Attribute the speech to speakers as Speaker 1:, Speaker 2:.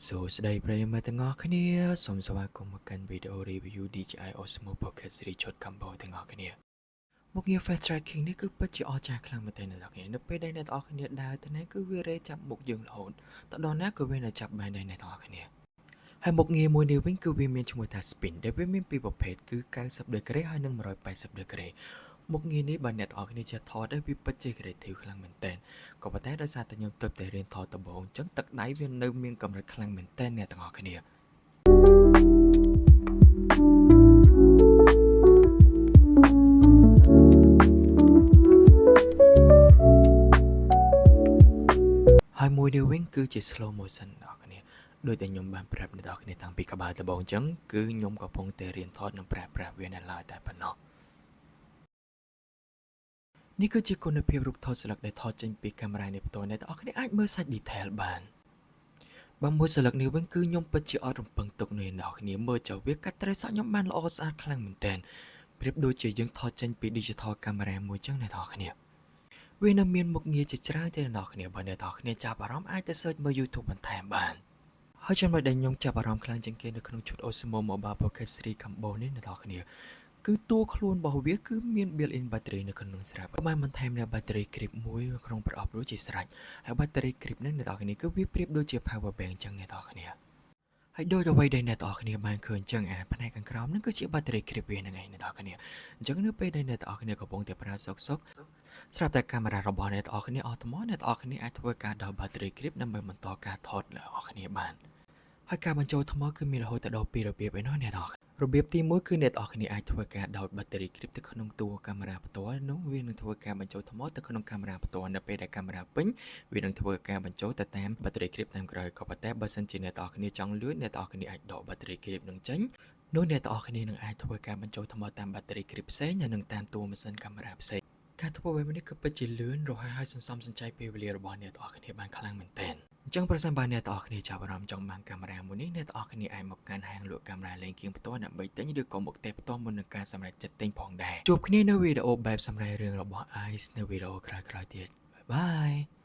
Speaker 1: សួស្តីប្រិយមិត្តទាំងអស់គ្នាសូមស្វាគមន៍មកកាន់វីដេអូ review DJI Osmo Pocket Series ឈុត Combo ទាំងអស់គ្នាមុខងារ Fast Tracking នេះគឺពិតជាអស្ចារ្យខ្លាំងមែនទែនអ្នកនរគ្នានៅពេលដែលអ្នកនរគ្នាដើរទៅណាគឺវារេចាប់មុខយើងរហូតទៅដល់ណាក៏វានៅចាប់បានដែរអ្នកនរគ្នាហើយមុខងារមួយនេះវិញគឺវាមានឈ្មោះថា Spin ដែលវាមានពីរប្រភេទគឺ90 degree ហើយនិង180 degree មុខងារនេះបើអ្នកនរគ្នាចេះថតវាពិតជា creative ខ្លាំងមែនទែនក៏ប៉ុន្តែដោយសារតែខ្ញុំទើបតែរៀនថតដំបូងអញ្ចឹងទឹកដៃវានៅមានកម្រិតខ្លាំងមែនទែនអ្នកទាំងអស់គ្នាហើយមួយនេះវិញគឺជា slow motion អ្នកទាំងអស់គ្នាដោយតែខ្ញុំបានប្រាប់អ្នកទាំងអស់គ្នាតាំងពីក្បាលដំបូងអញ្ចឹងគឺខ្ញុំកំពុងតែរៀនថតនិងប្រើប្រាស់វានៅឡើយតែប៉ុណ្ណោះនេះគឺជាគុណភាពរូបថតស្លឹកដែលថតចេញពីកាមេរ៉ានេះផ្ទាល់អ្នកទាំងអស់គ្នាអាចមើលសាច់ detail បានបើមួយស្លឹកនេះវិញគឺខ្ញុំពិតជាអត់រំពឹងទុកនៅអ្នកគ្នាមើលចុះវាកាត់ត្រូវសក់ខ្ញុំបានល្អស្អាតខ្លាំងមែនទែនប្រៀបដូចជាយើងថតចេញពី digital camera មួយចឹងអ្នកគ្នាវានៅមានមុខងារជាច្រើនទេអ្នកគ្នាបើអ្នកគ្នាចាប់អារម្មណ៍អាចទៅ search មើល YouTube បន្ថែមបានហើយចំណុចដែលខ្ញុំចាប់អារម្មណ៍ខ្លាំងជាងគេនៅក្នុងឈុត Osmo Mobile Pocket Series Combo នេះអ្នកគ្នាគឺតួខ្លួនរបស់វាគឺមាន built-in battery នៅក្នុងស្រាប់បានបន្ថែមនូវ battery grip មួយក្នុងប្រអប់រួចជាស្រេចហើយ battery grip នេះអ្នកគ្នាគឺវាប្រៀបដូចជា power bank ចឹងអ្នកគ្នាហើយដូចអ្វីដែលអ្នកគ្នាបានឃើញចឹងផ្នែកខាងក្រោមនេះគឺជា battery grip វាហ្នឹងឯងអ្នកគ្នាអញ្ចឹងនៅពេលដែលអ្នកគ្នាកំពុងតែប្រើសុកស្រាប់តែកាមេរ៉ារបស់អ្នកគ្នាអស់ថ្មអ្នកគ្នាអាចធ្វើការដោត battery grip ដើម្បីបន្តការថតអ្នកគ្នាបានហើយការបញ្ចូលថ្មគឺមានរហូតដល់2របៀបឯណោះអ្នករបៀបទី1គឺអ្នកគ្នាអាចធ្វើការដោត battery grip ទៅក្នុងតួកាមេរ៉ាផ្ទាល់នោះវានឹងធ្វើការបញ្ចូលថ្មទៅក្នុងកាមេរ៉ាផ្ទាល់នៅពេលដែលកាមេរ៉ាពេញវានឹងធ្វើការបញ្ចូលទៅតាម battery grip តាមក្រោយក៏ប៉ុន្តែបើសិនជាអ្នកគ្នាចង់លឿនអ្នកគ្នាអាចដក battery grip នឹងចេញនោះអ្នកគ្នានឹងអាចធ្វើការបញ្ចូលថ្មតាម battery grip ផ្សេងនិងតាមតួម៉ាស៊ីនកាមេរ៉ាផ្សេងការធ្វើបែបនេះគឺពិតជាលឿនរហ័សហើយសន្សំសំចៃពេលវេលារបស់អ្នកគ្នាបានខ្លាំងមែនទែនអញ្ចឹងប្រសិនបើអ្នកគ្នាចាប់អារម្មណ៍ចង់បានកាមេរ៉ាមួយនេះអ្នកគ្នាអាចមកកាន់ហាងលក់កាមេរ៉ាលេងគៀងផ្ទាល់ដើម្បីទិញឬក៏មកទិញផ្ទាល់មុននឹងការសម្រេចចិត្តទិញផងដែរជួបគ្នានៅវីដេអូបែបសម្រាប់រឿងរបស់ Ice នៅវីដេអូក្រោយៗទៀតបាយបាយ